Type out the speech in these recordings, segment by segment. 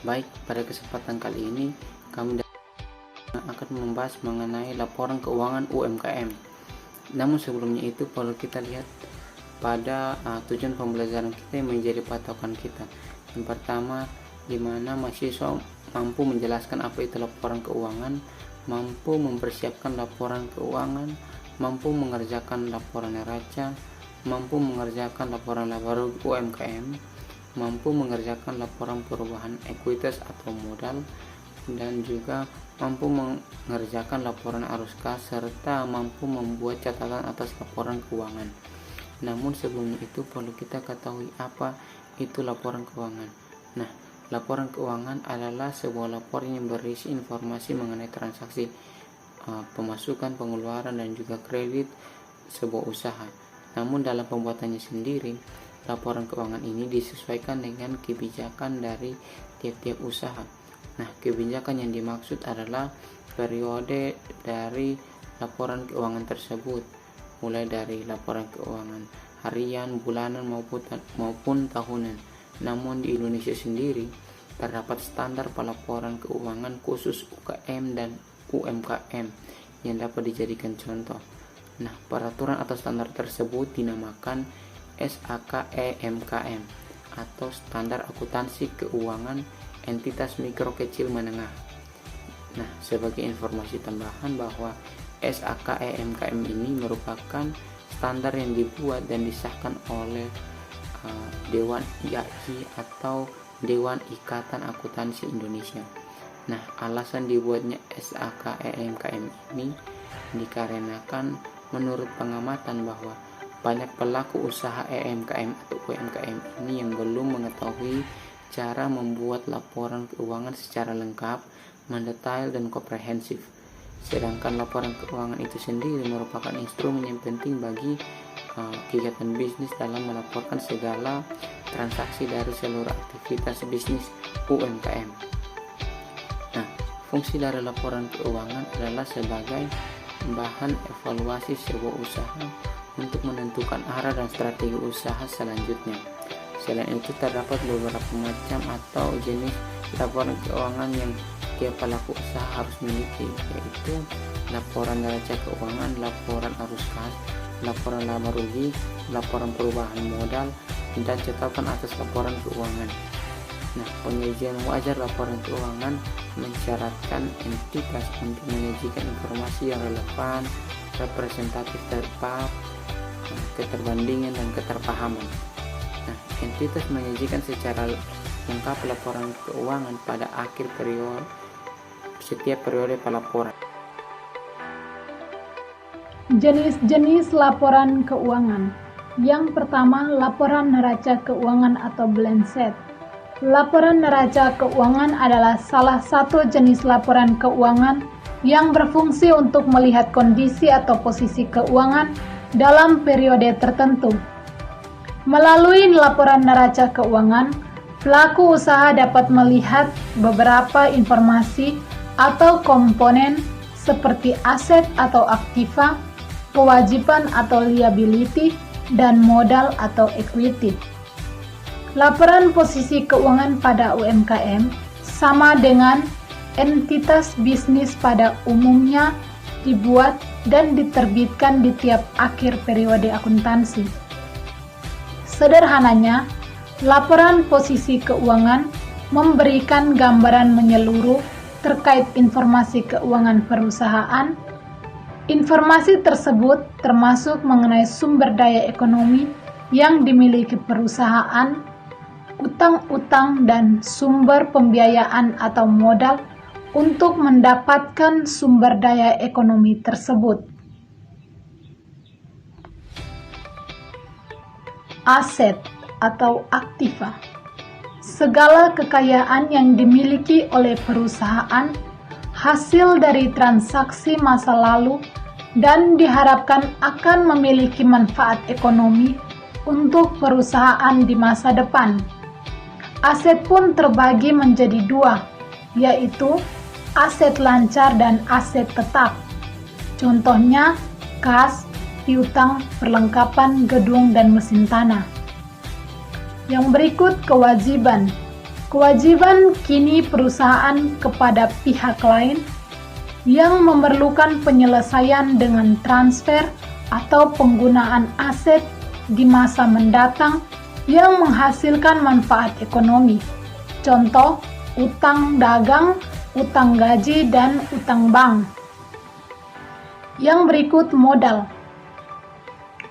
Baik, pada kesempatan kali ini kami akan membahas mengenai laporan keuangan UMKM. Namun sebelumnya itu perlu kita lihat pada tujuan pembelajaran kita yang menjadi patokan kita. Yang pertama, di mana mahasiswa mampu menjelaskan apa itu laporan keuangan, mampu mempersiapkan laporan keuangan, mampu mengerjakan laporan neraca, mampu mengerjakan laporan laba rugi UMKM, mampu mengerjakan laporan perubahan ekuitas atau modal, dan juga mampu mengerjakan laporan arus kas, serta mampu membuat catatan atas laporan keuangan. Namun sebelum itu perlu kita ketahui apa itu laporan keuangan. Nah, laporan keuangan adalah sebuah laporan yang berisi informasi mengenai transaksi pemasukan, pengeluaran, dan juga kredit sebuah usaha. Namun dalam pembuatannya sendiri, laporan keuangan ini disesuaikan dengan kebijakan dari tiap-tiap usaha. Nah, kebijakan yang dimaksud adalah periode dari laporan keuangan tersebut, mulai dari laporan keuangan harian, bulanan, maupun tahunan. Namun di Indonesia sendiri terdapat standar pelaporan keuangan khusus UKM dan UMKM yang dapat dijadikan contoh. Nah, peraturan atau standar tersebut dinamakan SAKEMKM atau Standar Akuntansi Keuangan Entitas Mikro Kecil Menengah. Nah, sebagai informasi tambahan bahwa SAKEMKM ini merupakan standar yang dibuat dan disahkan oleh Dewan IAI atau Dewan Ikatan Akuntansi Indonesia. Nah, alasan dibuatnya SAKEMKM ini dikarenakan menurut pengamatan bahwa banyak pelaku usaha EMKM atau UMKM ini yang belum mengetahui cara membuat laporan keuangan secara lengkap, mendetail, dan komprehensif. Sedangkan laporan keuangan itu sendiri merupakan instrumen yang penting bagi kegiatan bisnis dalam melaporkan segala transaksi dari seluruh aktivitas bisnis UMKM. Nah, fungsi dari laporan keuangan adalah sebagai bahan evaluasi sebuah usaha untuk menentukan arah dan strategi usaha selanjutnya. Selain itu, terdapat beberapa macam atau jenis laporan keuangan yang tiap pelaku usaha harus miliki, yaitu laporan neraca keuangan, laporan arus kas, laporan laba rugi, laporan perubahan modal, dan catatan atas laporan keuangan. Nah, penyajian wajar laporan keuangan mensyaratkan entitas untuk menyajikan informasi yang relevan, representatif, tepat, keterbandingan, dan keterpahaman. Nah, entitas menyajikan secara lengkap laporan keuangan pada akhir setiap periode pelaporan. Jenis-jenis laporan keuangan. Yang pertama, laporan neraca keuangan atau balance sheet. Laporan neraca keuangan adalah salah satu jenis laporan keuangan yang berfungsi untuk melihat kondisi atau posisi keuangan dalam periode tertentu. Melalui laporan neraca keuangan, pelaku usaha dapat melihat beberapa informasi atau komponen seperti aset atau aktiva, kewajiban atau liability, dan modal atau equity. Laporan posisi keuangan pada UMKM sama dengan entitas bisnis pada umumnya dibuat dan diterbitkan di tiap akhir periode akuntansi. Sederhananya, laporan posisi keuangan memberikan gambaran menyeluruh terkait informasi keuangan perusahaan. Informasi tersebut termasuk mengenai sumber daya ekonomi yang dimiliki perusahaan, utang-utang, dan sumber pembiayaan atau modal untuk mendapatkan sumber daya ekonomi tersebut. Aset atau aktiva. Segala kekayaan yang dimiliki oleh perusahaan hasil dari transaksi masa lalu dan diharapkan akan memiliki manfaat ekonomi untuk perusahaan di masa depan. Aset pun terbagi menjadi dua, yaitu aset lancar dan aset tetap. Contohnya, kas, piutang, perlengkapan gedung dan mesin tanah. Yang berikut kewajiban. Kewajiban kini perusahaan kepada pihak lain yang memerlukan penyelesaian dengan transfer atau penggunaan aset di masa mendatang yang menghasilkan manfaat ekonomi. Contoh, utang dagang, utang gaji, dan utang bank. Yang berikut modal.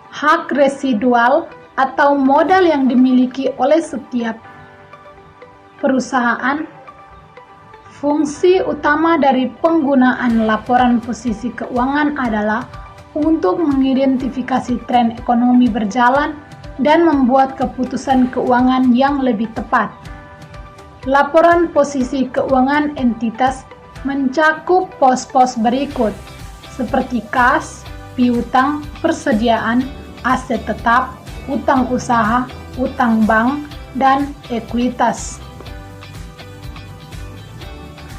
Hak residual atau modal yang dimiliki oleh setiap perusahaan. Fungsi utama dari penggunaan laporan posisi keuangan adalah untuk mengidentifikasi tren ekonomi berjalan dan membuat keputusan keuangan yang lebih tepat. Laporan posisi keuangan entitas mencakup pos-pos berikut, seperti kas, piutang, persediaan, aset tetap, utang usaha, utang bank, dan ekuitas.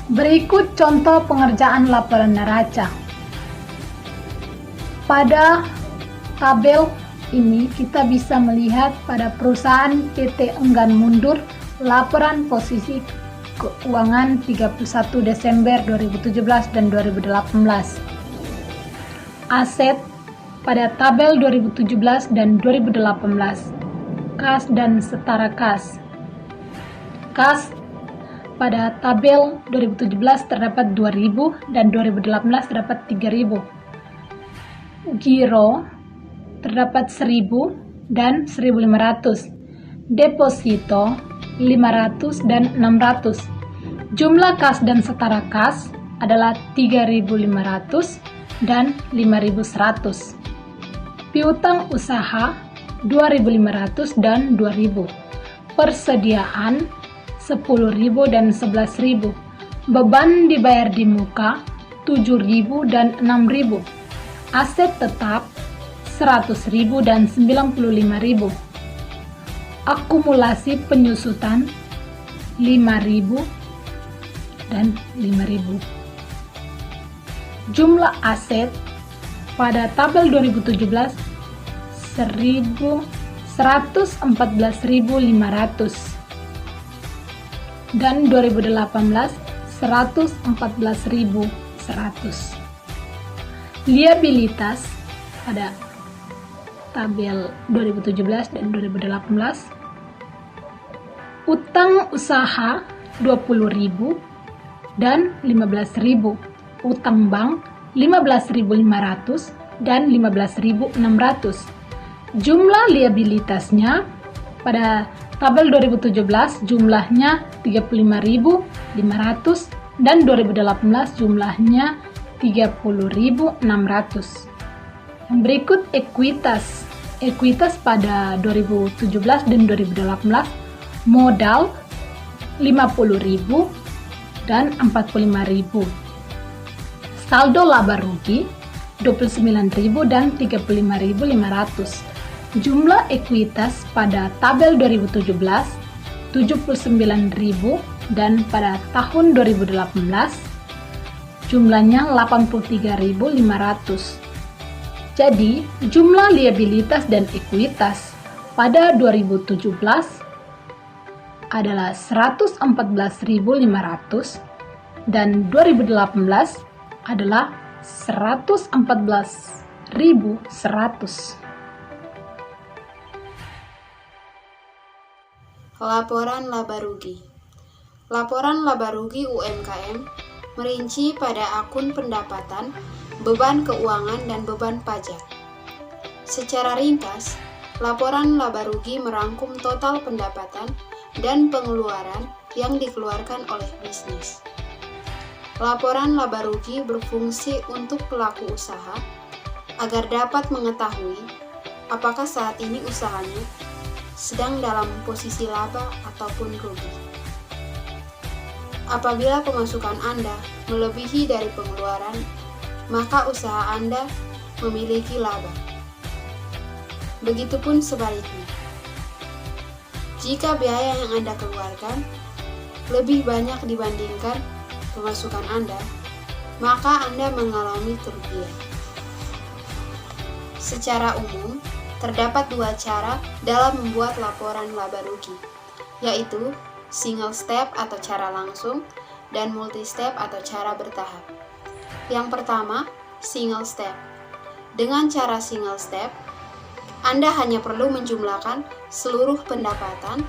Berikut contoh pengerjaan laporan neraca. Pada tabel ini kita bisa melihat pada perusahaan PT Enggan Mundur laporan posisi keuangan 31 Desember 2017 dan 2018. Aset pada tabel 2017 dan 2018. Kas dan setara kas. Kas pada tabel 2017 terdapat 2.000 dan 2018 terdapat 3.000. Giro terdapat 1.000 dan 1.500. Deposito 500 dan 600. Jumlah kas dan setara kas adalah 3.500 dan 5.100. Piutang usaha 2.500 dan 2.000. Persediaan 10.000 dan 11.000. Beban dibayar di muka 7.000 dan 6.000. Aset tetap 100.000 dan 95.000. Akumulasi penyusutan 5.000 dan 5.000. Jumlah aset pada tabel 2017 114.500 dan 2018 114.100. Liabilitas pada tabel 2017 dan 2018. Utang usaha 20.000 dan 15.000. Utang bank 15.500 dan 15.600. Jumlah liabilitasnya pada tabel 2017 jumlahnya 35.500 dan 2018 jumlahnya 30.600. Yang berikut ekuitas. Ekuitas pada 2017 dan 2018 modal 50.000 dan 45.000. Saldo laba rugi 29.000 dan 35.500. Jumlah ekuitas pada tabel 2017 79.000 dan pada tahun 2018 jumlahnya 83.500. Jadi, jumlah liabilitas dan ekuitas pada 2017 adalah 114.500 dan 2018 adalah 114.100. Laporan laba rugi. Laporan laba rugi UMKM merinci pada akun pendapatan, beban keuangan, dan beban pajak. Secara ringkas, laporan laba rugi merangkum total pendapatan dan pengeluaran yang dikeluarkan oleh bisnis. Laporan laba rugi berfungsi untuk pelaku usaha agar dapat mengetahui apakah saat ini usahanya sedang dalam posisi laba ataupun rugi. Apabila pemasukan Anda melebihi dari pengeluaran, maka usaha Anda memiliki laba. Begitupun sebaliknya. Jika biaya yang Anda keluarkan lebih banyak dibandingkan pemasukan Anda, maka Anda mengalami kerugian. Secara umum, terdapat dua cara dalam membuat laporan laba rugi, yaitu single step atau cara langsung, dan multi step atau cara bertahap. Yang pertama, single step. Dengan cara single step, Anda hanya perlu menjumlahkan seluruh pendapatan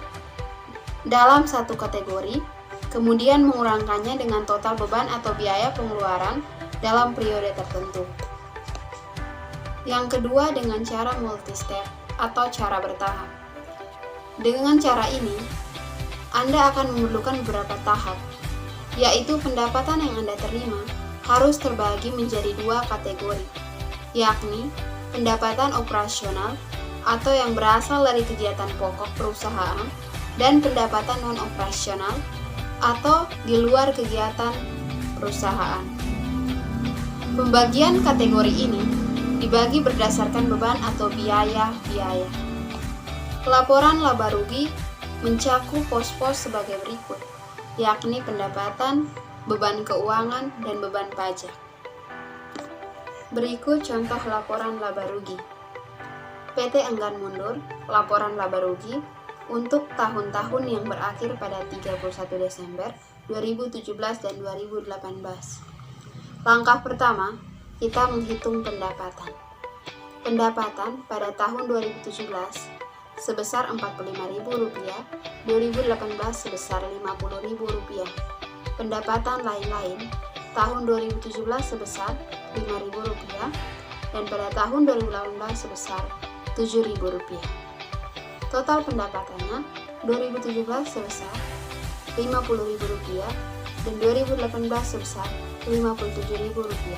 dalam satu kategori, kemudian mengurangkannya dengan total beban atau biaya pengeluaran dalam periode tertentu. Yang kedua, dengan cara multi-step atau cara bertahap. Dengan cara ini, Anda akan memerlukan beberapa tahap, yaitu pendapatan yang Anda terima harus terbagi menjadi dua kategori, yakni pendapatan operasional atau yang berasal dari kegiatan pokok perusahaan dan pendapatan non-operasional atau di luar kegiatan perusahaan. Pembagian kategori ini dibagi berdasarkan beban atau biaya-biaya. Laporan laba rugi mencakup pos-pos sebagai berikut, yakni pendapatan, beban keuangan, dan beban pajak. Berikut contoh laporan laba rugi. PT Enggan Mundur, laporan laba rugi untuk tahun-tahun yang berakhir pada 31 Desember 2017 dan 2018. Langkah pertama, kita menghitung pendapatan. Pendapatan pada tahun 2017 sebesar Rp45.000, 2018 sebesar Rp50.000. Pendapatan lain-lain tahun 2017 sebesar Rp5.000 dan pada tahun 2018 sebesar Rp7.000. Total pendapatannya 2017 sebesar Rp50.000 dan 2018 sebesar Rp57.000.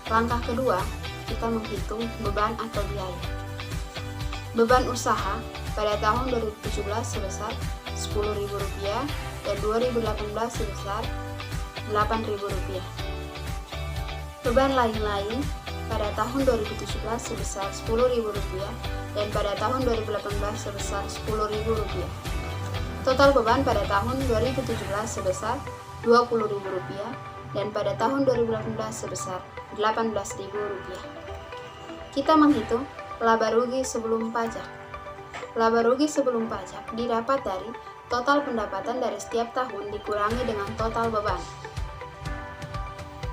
Langkah kedua, kita menghitung beban atau biaya. Beban usaha pada tahun 2017 sebesar Rp10.000 dan 2018 sebesar Rp8.000. Beban lain-lain pada tahun 2017 sebesar Rp10.000 dan pada tahun 2018 sebesar Rp10.000. Total beban pada tahun 2017 sebesar Rp20.000 dan pada tahun 2018 sebesar Rp18.000. Kita menghitung laba rugi sebelum pajak. Laba rugi sebelum pajak didapat dari total pendapatan dari setiap tahun dikurangi dengan total beban.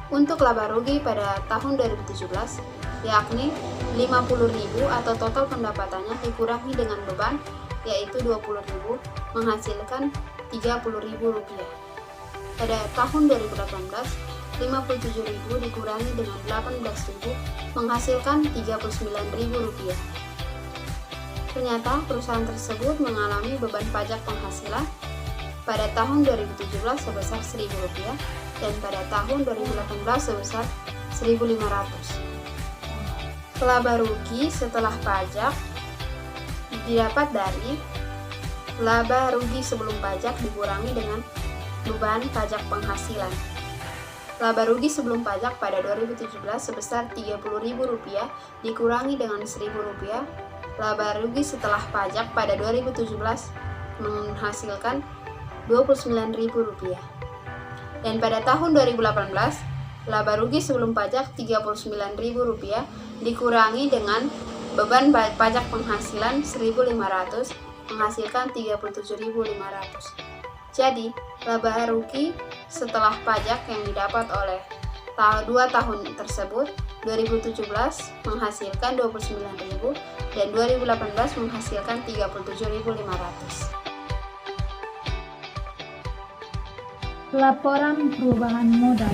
Untuk laba rugi pada tahun 2017, yakni Rp50.000 atau total pendapatannya dikurangi dengan beban, yaitu Rp20.000, menghasilkan Rp30.000. Pada tahun 2018, Rp57.000 dikurangi dengan Rp18.000, menghasilkan Rp39.000. Ternyata perusahaan tersebut mengalami beban pajak penghasilan pada tahun 2017 sebesar Rp1.000 dan pada tahun 2018 sebesar Rp1.500. Laba rugi setelah pajak didapat dari laba rugi sebelum pajak dikurangi dengan beban pajak penghasilan. Laba rugi sebelum pajak pada 2017 sebesar Rp30.000 dikurangi dengan Rp1.000. Laba rugi setelah pajak pada 2017 menghasilkan Rp29.000. Dan pada tahun 2018, laba rugi sebelum pajak Rp39.000 dikurangi dengan beban pajak penghasilan Rp1.500 menghasilkan Rp37.500. Jadi, laba rugi setelah pajak yang didapat oleh dua tahun tersebut, 2017 menghasilkan Rp29.000 dan 2018 menghasilkan Rp37.500. Laporan perubahan modal.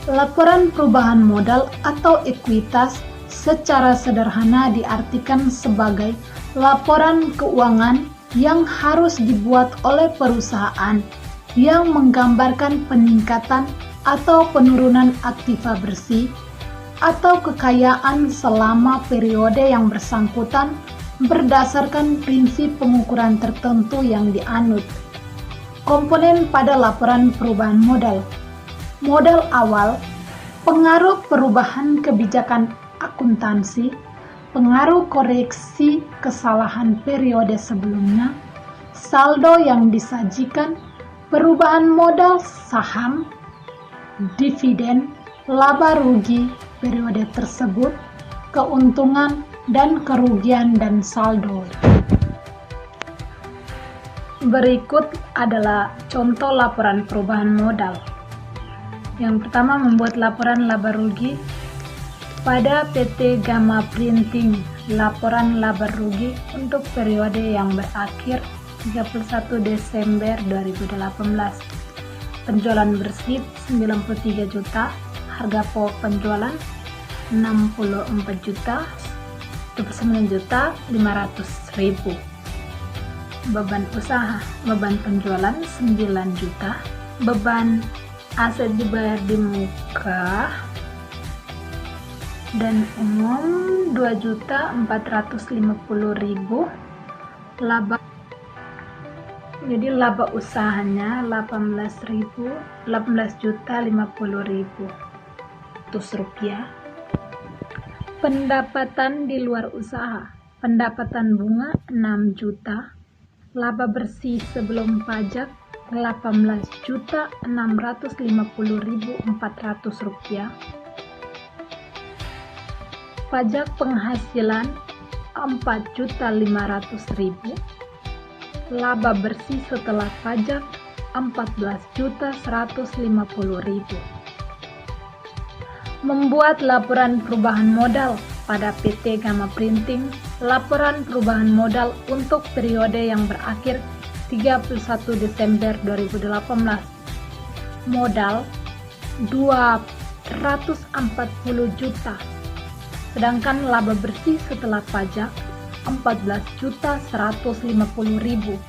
Laporan perubahan modal atau ekuitas secara sederhana diartikan sebagai laporan keuangan yang harus dibuat oleh perusahaan yang menggambarkan peningkatan atau penurunan aktiva bersih atau kekayaan selama periode yang bersangkutan berdasarkan prinsip pengukuran tertentu yang dianut. Komponen pada laporan perubahan modal. Modal awal, pengaruh perubahan kebijakan akuntansi, pengaruh koreksi kesalahan periode sebelumnya, saldo yang disajikan, perubahan modal saham, dividen, laba rugi periode tersebut, keuntungan dan kerugian dan saldo. Berikut adalah contoh laporan perubahan modal. Yang pertama, membuat laporan laba rugi pada PT Gamma Printing. Laporan laba rugi untuk periode yang berakhir 31 Desember 2018. Penjualan bersih 93 juta, harga pokok penjualan 64 juta, 29 juta 500.000. Beban usaha, beban penjualan 9 juta, beban aset dibayar di muka dan umum 2.450.000. Laba, jadi laba usahanya 18.050.000 rupiah. Pendapatan di luar usaha, pendapatan bunga 6 juta, laba bersih sebelum pajak 18.650.400 rupiah. Pajak penghasilan 4.500.000. Laba bersih setelah pajak 14.150.000. Membuat laporan perubahan modal pada PT Gamma Printing. Laporan perubahan modal untuk periode yang berakhir 31 Desember 2018. Modal 240 juta. Sedangkan laba bersih setelah pajak 14.150.000.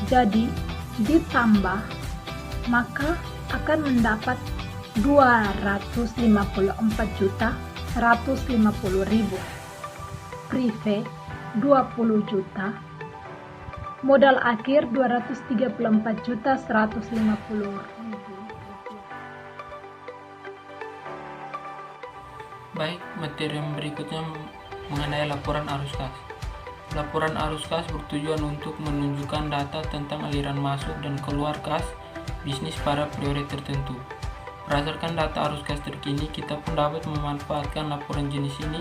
Jadi ditambah maka akan mendapat 254.150.000. Prive 20 juta. Modal akhir 234.150.000. Baik, materi yang berikutnya mengenai laporan arus kas. Laporan arus kas bertujuan untuk menunjukkan data tentang aliran masuk dan keluar kas bisnis pada periode tertentu. Berdasarkan data arus kas terkini, kita pun dapat memanfaatkan laporan jenis ini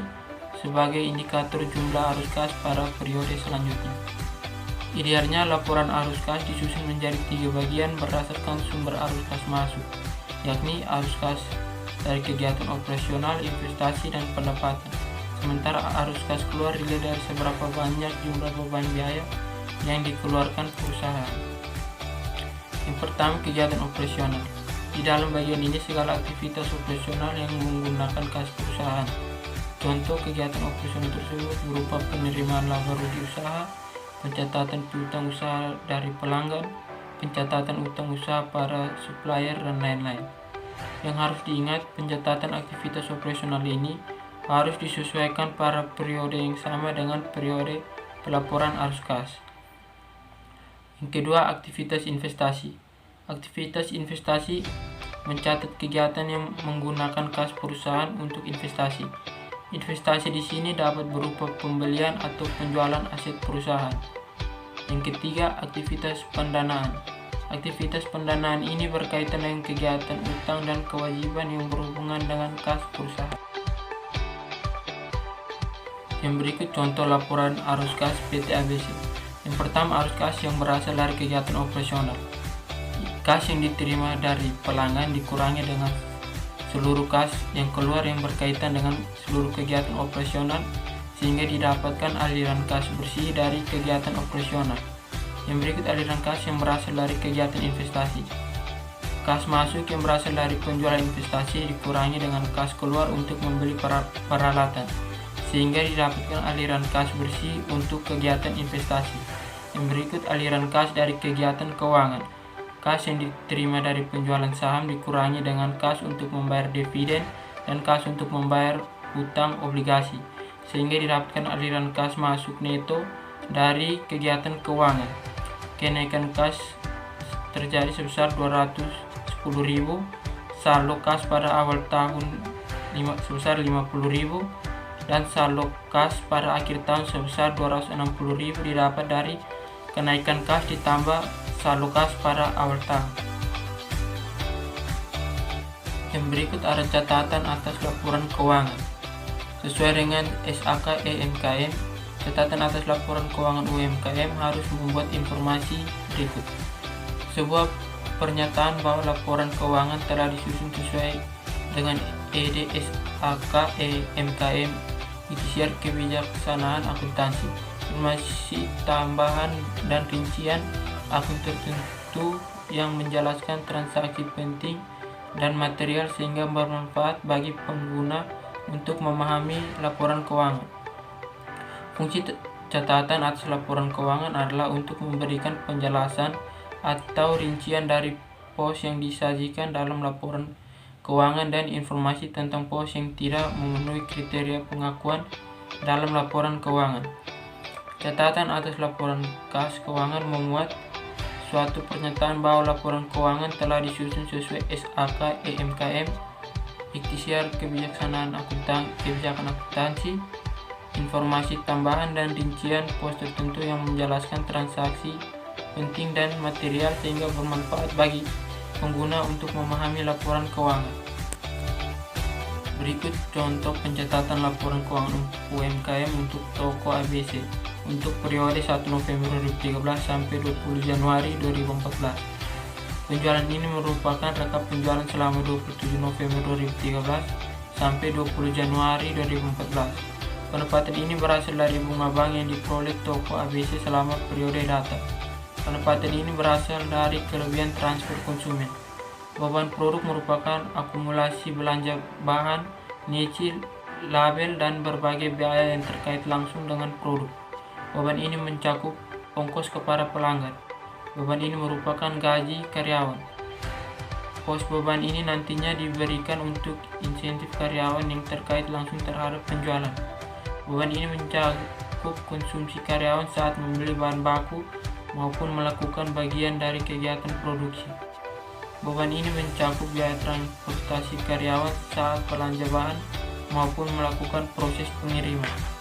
sebagai indikator jumlah arus kas pada periode selanjutnya. Idealnya laporan arus kas disusun menjadi 3 bagian berdasarkan sumber arus kas masuk, yakni arus kas dari kegiatan operasional, investasi, dan pendapatan. Sementara arus kas keluar dilihat dari seberapa banyak jumlah beban biaya yang dikeluarkan perusahaan. Yang pertama, kegiatan operasional. Di dalam bagian ini segala aktivitas operasional yang menggunakan kas perusahaan. Contoh kegiatan operasional tersebut berupa penerimaan laba rugi usaha, pencatatan piutang usaha dari pelanggan, pencatatan utang usaha para supplier, dan lain-lain. Yang harus diingat, pencatatan aktivitas operasional ini harus disesuaikan pada periode yang sama dengan periode pelaporan arus kas. Yang kedua, aktivitas investasi. Aktivitas investasi mencatat kegiatan yang menggunakan kas perusahaan untuk investasi. Investasi di sini dapat berupa pembelian atau penjualan aset perusahaan. Yang ketiga, aktivitas pendanaan. Aktivitas pendanaan ini berkaitan dengan kegiatan utang dan kewajiban yang berhubungan dengan kas perusahaan. Yang berikut contoh laporan arus kas PT ABC. Yang pertama, arus kas yang berasal dari kegiatan operasional. Kas yang diterima dari pelanggan dikurangi dengan seluruh kas yang keluar yang berkaitan dengan seluruh kegiatan operasional sehingga didapatkan aliran kas bersih dari kegiatan operasional. Yang berikut aliran kas yang berasal dari kegiatan investasi. Kas masuk yang berasal dari penjualan investasi dikurangi dengan kas keluar untuk membeli peralatan, sehingga didapatkan aliran kas bersih untuk kegiatan investasi. Yang berikut aliran kas dari kegiatan keuangan. Kas yang diterima dari penjualan saham dikurangi dengan kas untuk membayar dividen dan kas untuk membayar hutang obligasi, sehingga didapatkan aliran kas masuk neto dari kegiatan keuangan. Kenaikan kas terjadi sebesar 210.000, saldo kas pada awal tahun sebesar 50.000, dan saldo kas pada akhir tahun sebesar 260.000 didapat dari kenaikan kas ditambah saldo kas pada awal tahun. Yang berikut ada catatan atas laporan keuangan. Sesuai dengan SAK EMKM, Catatan atas laporan keuangan UMKM harus membuat informasi berikut. Sebuah pernyataan bahwa laporan keuangan telah disusun sesuai dengan EDSAK EMKM ikhtiar kebijaksanaan akuntansi, informasi tambahan dan rincian akun tertentu yang menjelaskan transaksi penting dan material sehingga bermanfaat bagi pengguna untuk memahami laporan keuangan. Fungsi catatan atas laporan keuangan adalah untuk memberikan penjelasan atau rincian dari pos yang disajikan dalam laporan keuangan dan informasi tentang pos yang tidak memenuhi kriteria pengakuan dalam laporan keuangan. Catatan atas laporan kas keuangan memuat suatu pernyataan bahwa laporan keuangan telah disusun sesuai SAK EMKM ikhtiar kebijaksanaan akuntansi, informasi tambahan dan rincian pos tertentu yang menjelaskan transaksi penting dan material sehingga bermanfaat bagi pengguna untuk memahami laporan keuangan. Berikut contoh pencatatan laporan keuangan UMKM untuk toko ABC untuk periode 1 November 2013 sampai 20 Januari 2014. Penjualan ini merupakan rekap penjualan selama 27 November 2013 sampai 20 Januari 2014. Pendapatan ini berasal dari bunga bank yang diperoleh toko ABC selama periode data. Pendapatan ini berasal dari kelebihan transfer konsumen. Beban produk merupakan akumulasi belanja bahan, nyicil, label, dan berbagai biaya yang terkait langsung dengan produk. Beban ini mencakup ongkos kepada pelanggan. Beban ini merupakan gaji karyawan. Pos beban ini nantinya diberikan untuk insentif karyawan yang terkait langsung terhadap penjualan. Beban ini mencakup konsumsi karyawan saat membeli bahan baku maupun melakukan bagian dari kegiatan produksi. Beban ini mencakup biaya transportasi karyawan saat belanja bahan maupun melakukan proses pengiriman.